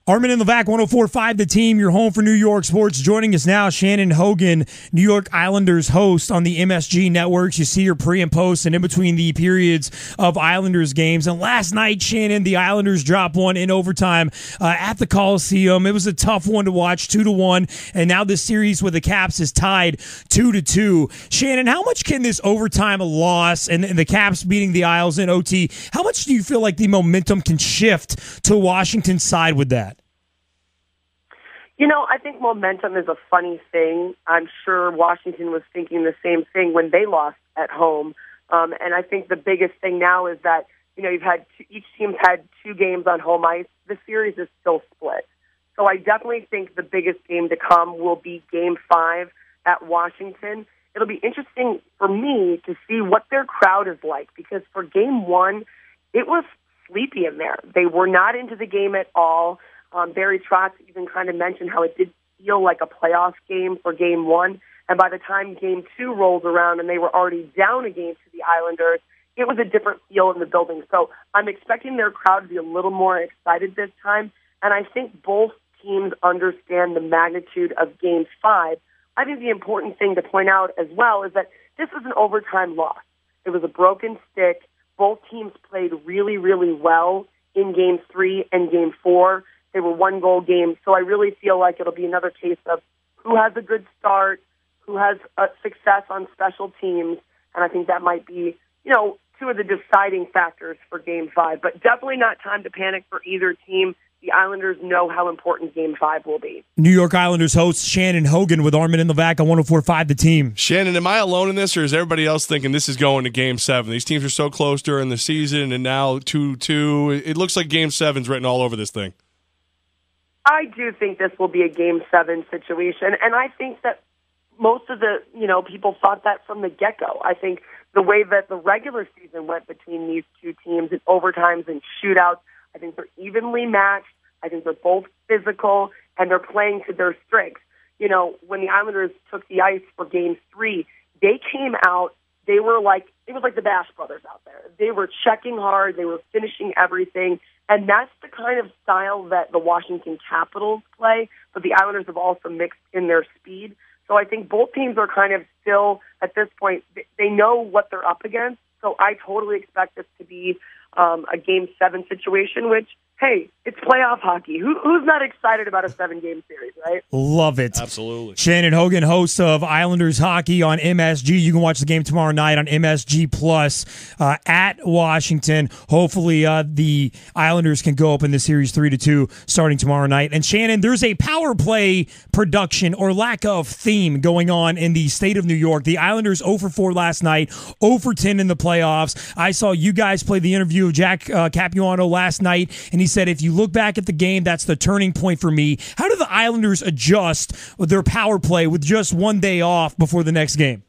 Armen and Levack, 104.5 The Team, your home for New York sports. Joining us now, Shannon Hogan, New York Islanders host on the MSG networks. You see your pre and post and in between the periods of Islanders games. And last night, Shannon, the Islanders dropped one in overtime at the Coliseum. It was a tough one to watch, 2-1. And now this series with the Caps is tied 2-2. Shannon, how much can this overtime loss and the Caps beating the Isles in OT, how much do you feel like the momentum can shift to Washington's side with that? You know, I think momentum is a funny thing. I'm sure Washington was thinking the same thing when they lost at home. And I think the biggest thing now is that, you know, each team's had 2 games on home ice. The series is still split. So I definitely think the biggest game to come will be Game 5 at Washington. It'll be interesting for me to see what their crowd is like, because for Game 1, it was sleepy in there. They were not into the game at all. Barry Trotz even kind of mentioned how it did feel like a playoff game for Game 1. And by the time Game 2 rolled around and they were already down a game to the Islanders, it was a different feel in the building. So I'm expecting their crowd to be a little more excited this time. And I think both teams understand the magnitude of Game 5. I think the important thing to point out as well is that this was an overtime loss. It was a broken stick. Both teams played really, really well in Game 3 and Game 4. They were 1-goal games, so I really feel like it'll be another case of who has a good start, who has success on special teams, and I think that might be, you know, 2 of the deciding factors for Game 5. But definitely not time to panic for either team. The Islanders know how important Game 5 will be. New York Islanders host Shannon Hogan with Armen and Levack on 104.5 The Team. Shannon, am I alone in this, or is everybody else thinking this is going to Game 7? These teams are so close during the season, and now 2-2. It looks like Game 7's written all over this thing. I do think this will be a Game 7 situation, and I think that most of the, people thought that from the get-go. I think the way that the regular season went between these 2 teams in overtimes and shootouts, I think they're evenly matched. I think they're both physical, and they're playing to their strengths. You know, when the Islanders took the ice for Game 3, they came out, it was like the Bash Brothers out there. They were checking hard, they were finishing everything, and that's the kind of style that the Washington Capitals play, but the Islanders have also mixed in their speed. So I think both teams are kind of still, at this point, they know what they're up against. So I totally expect this to be a Game 7 situation, which, hey, it's playoff hockey. Who's not excited about a 7-game series, right? Love it. Absolutely. Shannon Hogan, host of Islanders Hockey on MSG. You can watch the game tomorrow night on MSG Plus at Washington. Hopefully the Islanders can go up in the series 3-2 starting tomorrow night. And Shannon, there's a power play production or lack of theme going on in the state of New York. The Islanders 0-4 last night, 0-10 in the playoffs. I saw you guys play the interview of Jack Capuano last night, and he said, if you look back at the game, that's the turning point for me. How do the Islanders adjust with their power play with just one day off before the next game?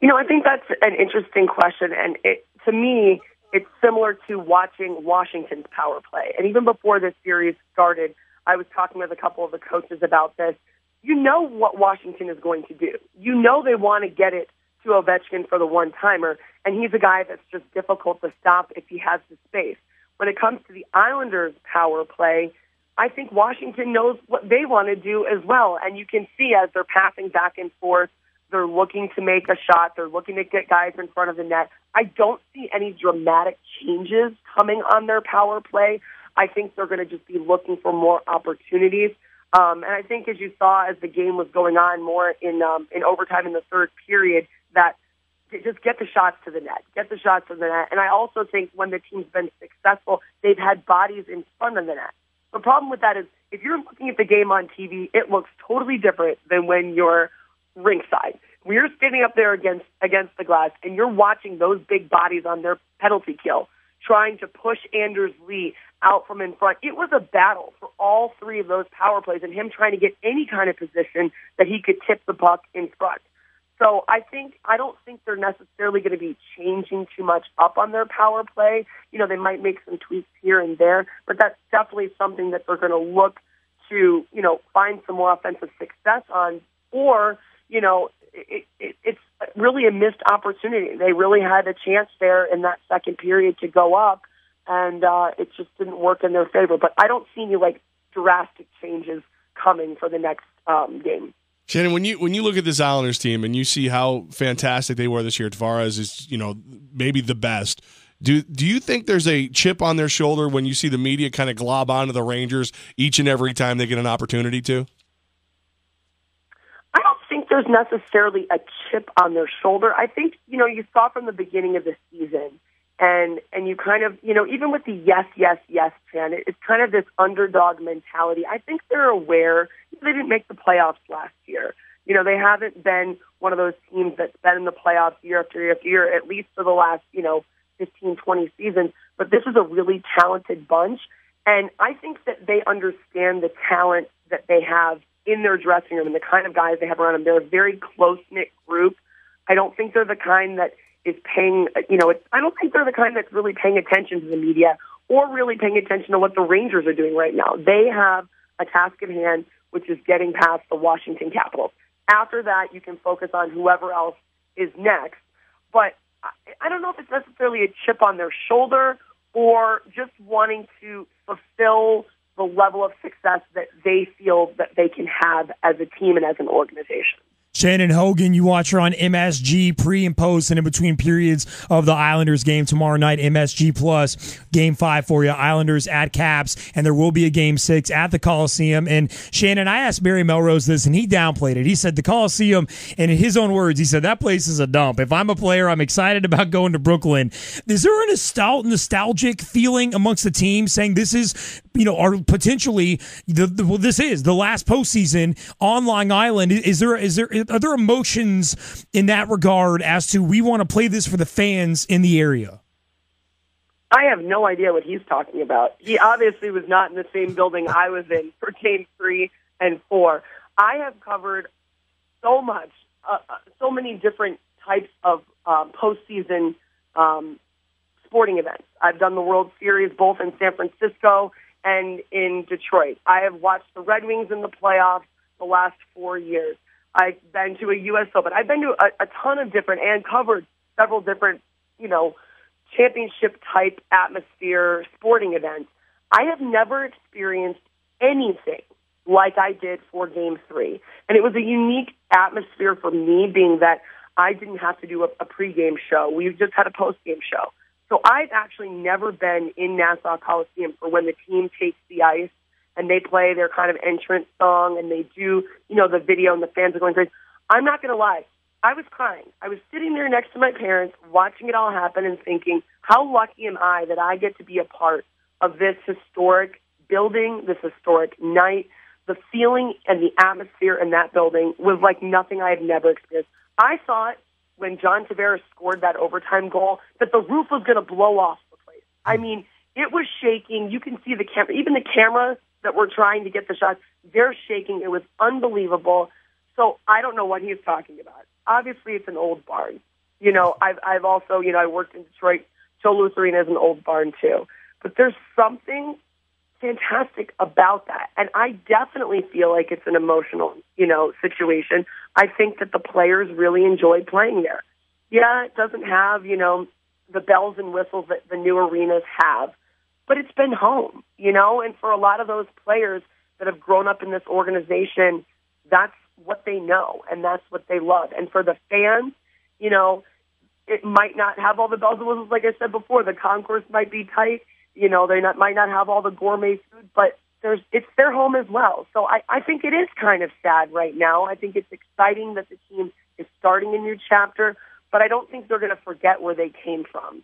You know, I think that's an interesting question, and to me, it's similar to watching Washington's power play. And even before this series started, I was talking with a couple of the coaches about this. You know what Washington is going to do. You know they want to get it to Ovechkin for the one-timer, and he's a guy that's just difficult to stop if he has the space. When it comes to the Islanders' power play, I think Washington knows what they want to do as well. And you can see as they're passing back and forth, they're looking to make a shot. They're looking to get guys in front of the net. I don't see any dramatic changes coming on their power play. I think they're going to just be looking for more opportunities. And I think as you saw as the game was going on more in overtime in the third period, that just get the shots to the net. Get the shots to the net. And I also think when the team's been successful, they've had bodies in front of the net. The problem with that is if you're looking at the game on TV, it looks totally different than when you're ringside. When you're standing up there against the glass and you're watching those big bodies on their penalty kill, trying to push Anders Lee out from in front. It was a battle for all 3 of those power plays and him trying to get any kind of position that he could tip the puck in front. So I don't think they're necessarily going to be changing too much up on their power play. You know, they might make some tweaks here and there, but that's definitely something that they're going to look to, find some more offensive success on. Or, it's really a missed opportunity. They really had a chance there in that second period to go up, and it just didn't work in their favor. But I don't see any drastic changes coming for the next game. Shannon, when you look at this Islanders team and you see how fantastic they were this year, Tavares is maybe the best. Do you think there's a chip on their shoulder when you see the media kind of glob onto the Rangers each and every time they get an opportunity to? I don't think there's necessarily a chip on their shoulder. I think, you saw from the beginning of the season, and you kind of, even with the yes, chant, it's kind of this underdog mentality. I think they're aware they didn't make the playoffs last year. They haven't been one of those teams that's been in the playoffs year after year after year, at least for the last, 15, 20 seasons. But this is a really talented bunch, and I think that they understand the talent that they have in their dressing room and the kind of guys they have around them. They're a very close-knit group. I don't think they're the kind that is paying, I don't think they're the kind that's really paying attention to the media or really paying attention to what the Rangers are doing right now. They have a task at hand, which is getting past the Washington Capitals. After that, you can focus on whoever else is next. But I don't know if it's necessarily a chip on their shoulder or just wanting to fulfill the level of success that they feel that they can have as a team and as an organization. Shannon Hogan, you watch her on MSG pre and post and in between periods of the Islanders game tomorrow night. MSG Plus, Game 5 for you. Islanders at Caps, and there will be a Game 6 at the Coliseum. And Shannon, I asked Barry Melrose this, and he downplayed it. He said the Coliseum, and in his own words, he said that place is a dump. If I'm a player, I'm excited about going to Brooklyn. Is there a nostalgic feeling amongst the team saying this is, or potentially this is the last postseason on Long Island? Are there emotions in that regard as to we want to play this for the fans in the area? I have no idea what he's talking about. He obviously was not in the same building I was in for Game 3 and 4. I have covered so much, so many different types of postseason sporting events. I've done the World Series both in San Francisco and in Detroit. I have watched the Red Wings in the playoffs the last 4 years. I've been to a U.S. Open. I've been to a ton of different and covered several different, championship-type atmosphere sporting events. I have never experienced anything like I did for Game 3. And it was a unique atmosphere for me, being that I didn't have to do a pregame show. We just had a postgame show. So I've actually never been in Nassau Coliseum for when the team takes the ice and they play their kind of entrance song, and they do, the video, and the fans are going crazy. I'm not going to lie. I was crying. I was sitting there next to my parents, watching it all happen and thinking, how lucky am I that I get to be a part of this historic building, this historic night. The feeling and the atmosphere in that building was like nothing I had never experienced. I thought when John Tavares scored that overtime goal that the roof was going to blow off the place. I mean, it was shaking. You can see the camera, even the camera that were trying to get the shots, they're shaking. It was unbelievable. So I don't know what he's talking about. Obviously, it's an old barn. I've also, I worked in Detroit. Joe Louis Arena is an old barn too. But there's something fantastic about that. And I definitely feel like it's an emotional, situation. I think that the players really enjoy playing there. Yeah, it doesn't have, the bells and whistles that the new arenas have. But it's been home, and for a lot of those players that have grown up in this organization, that's what they know and that's what they love. And for the fans, it might not have all the bells and whistles, like I said before. The concourse might be tight, they might not have all the gourmet food, but it's their home as well. So I think it is kind of sad right now. I think it's exciting that the team is starting a new chapter, but I don't think they're going to forget where they came from.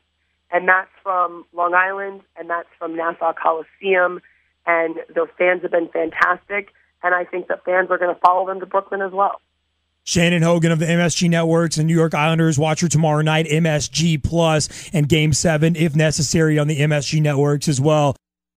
And that's from Long Island, and that's from Nassau Coliseum, and their fans have been fantastic, and I think that fans are going to follow them to Brooklyn as well. Shannon Hogan of the MSG Networks and New York Islanders. Watch her tomorrow night, MSG Plus, and Game 7, if necessary, on the MSG Networks as well.